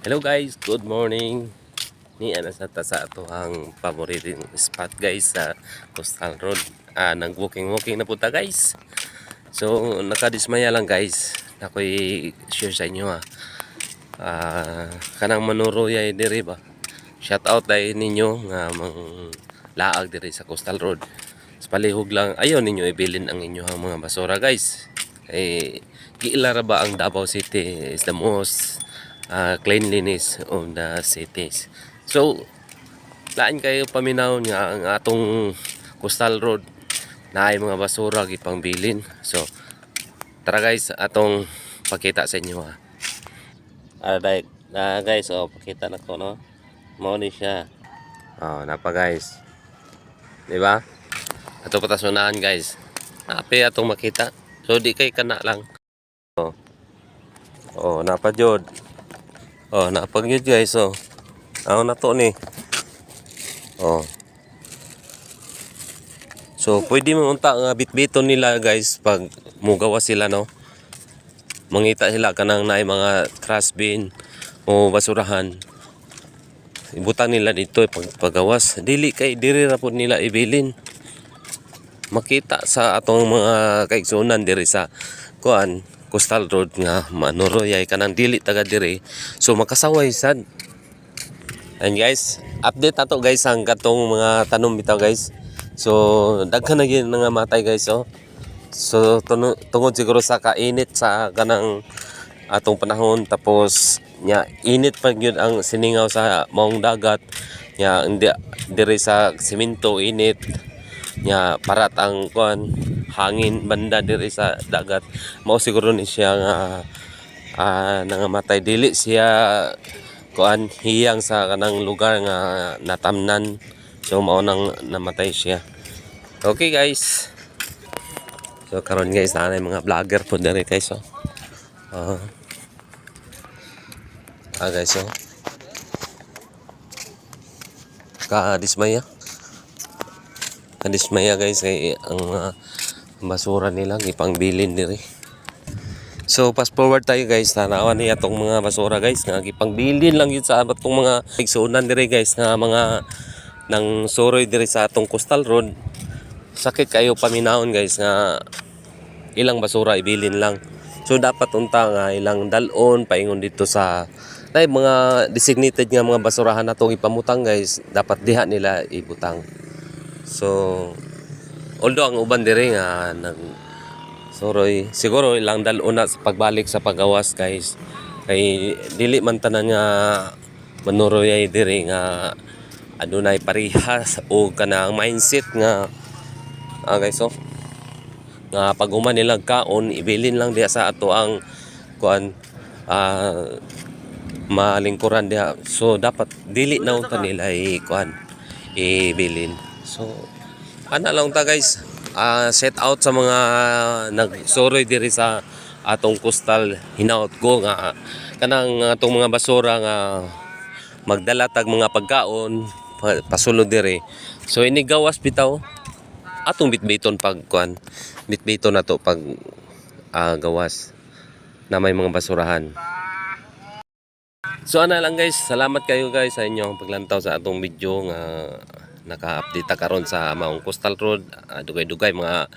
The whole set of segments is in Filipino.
Hello guys, good morning. Ni ana sa ato ang paboritong spot guys sa Coastal Road. Nag-walking na punta guys. So nakadismaya lang guys. Ako'y share sa inyo ha. Kanang manuroyay diri ba. Shout out dai ninyo nga mang laag diri sa Coastal Road. Sa palihog lang ayo ninyo ibilin ang inyong mga basura guys. Giila ra ba ang Davao City is the most cleanliness of the cities. So, lain kayo paminawon nga ang atong Coastal Road na ay mga basura gipang bilin. So, tara guys, atong pakita sa inyo ha. Guys, pakita na ko no. Mao ni siya. Napa guys. Di ba? Ato patasunahan guys. Napi atong makita. So, di kay kana lang. Napa jud. Napagyud guys, na to ni. So, pwede mo unta nga bitbiton nila guys pag mugawa sila no. Mangita sila kanang naay mga trash bin o basurahan. Ibutang nila dito paggawas. Dili ra po nila ibilin. Makita sa atong mga kaigsunan diri sa Coastal Road nga manuroyay kanang dili taga diri. So makasaway sad. And guys, update ato guys ang katong mga tanom bitaw guys. So daghan na gyud nga matay guys So tungod siguro sa kainit sa kanang atong panahon tapos nya init pa gyud ang siningaw sa maong dagat. Nya diri sa semento init. Nya parat ang hangin banda diri sa dagat. Mao siguro ni siya nga nangamatay dili siya hiyang sa kanang lugar nga natamnan. So mao nang namatay siya. Okay guys. So karon guys na mga vlogger po diri guys guys kadismaya guys kay ang basura nila gipangbilin diri. So fast forward tayo guys, tanawan niya itong mga basura guys nga gipangbilin lang yun sa atong mga igsunan diri guys nga mga nang soroy diri sa atong Coastal Road. Sakit kayo paminahon guys nga ilang basura ibilin lang. So dapat unta nga ilang dalon paingon dito sa mga designated nga mga basurahan natong ipamutang guys, dapat diha nila ibutang. So although ang uban diri nga soroy siguro ilang dalon na sa pagbalik sa paggawas guys, kay dili man tanan nga manuroyay diri nga adunay parihas o kanang mindset nga guys nga pag human nilang kaon ibilin lang diha sa ato ang malingkuran diha. So dapat dili na unta nila ibilin. So ana lang ta guys, set out sa mga nagsoroy diri sa atong coastal. Hinaut ko nga kanang atong mga basura nga magdala tag mga pagkaon pasulod diri. So inigawas bitaw atong bitbiton bitbiton na to pag gawas na may mga basurahan. So ana lang guys, salamat kayo guys sa inyong paglantaw sa atong video nga naka-update ta karon sa maong Coastal Road. Dugay-dugay mga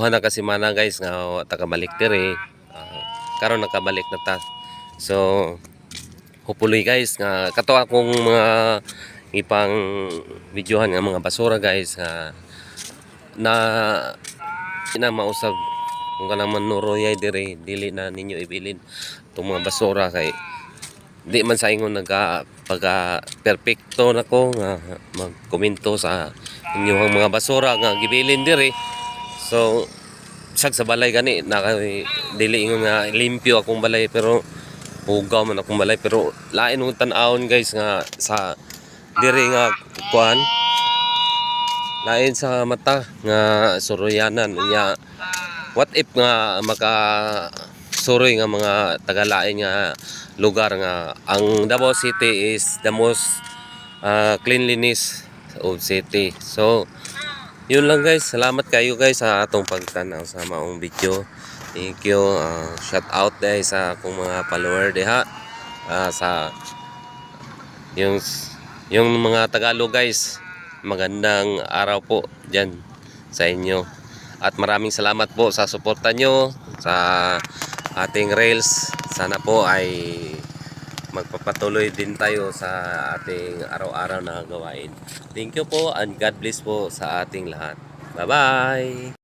na kasi mana guys nga takabalik diri. Karon nakabalik na ta. So hopefully guys nga kato akong mga ipang videohan nga mga basura guys na mausab kung kanang manuroyay diri dili na ninyo ibilin itong mga basura kay di man sa ingon pagka perfecto nako nga magkomento sa inyong mga basura nga gibilin diri. So sag sa balay gani dili ingon nga limpyo akong balay pero hugaw man akong balay pero lain mo tan-awon guys nga sa diri nga lain sa mata nga soroyanan nya. What if nga soroy nga mga tagalain nga lugar nga ang Davao City is the most cleanliness of city. So yun lang guys, salamat kayo guys sa atong pagtanaw sa maong video. Thank you. Shout out guys sa akong mga follower diha. sa yung yung mga Tagalog guys. Magandang araw po diyan sa inyo. At maraming salamat po sa suporta nyo sa ating Reels. Sana po ay magpapatuloy din tayo sa ating araw-araw na gawain. Thank you po and God bless po sa ating lahat. Bye-bye!